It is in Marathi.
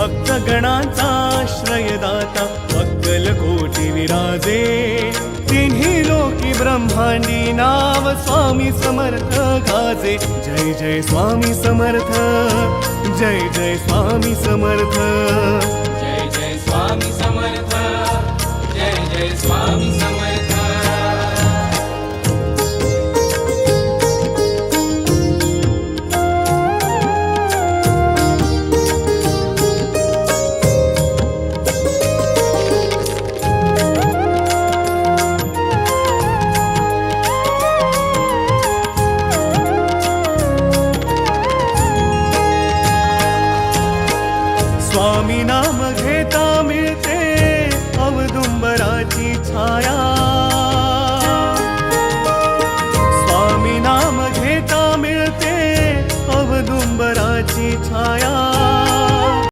भक्तगणांचा आश्रयदाता अक्कलकोटी विराजे तिन्ही लोकी ब्रह्मांडी नाव स्वामी समर्थ गाजे जय जय स्वामी समर्थ जय जय स्वामी समर्थ जय जय स्वामी समर्थ जय जय स्वामी समर्थ स्वामी नाम घेता मिळते अवदुंबराची छाया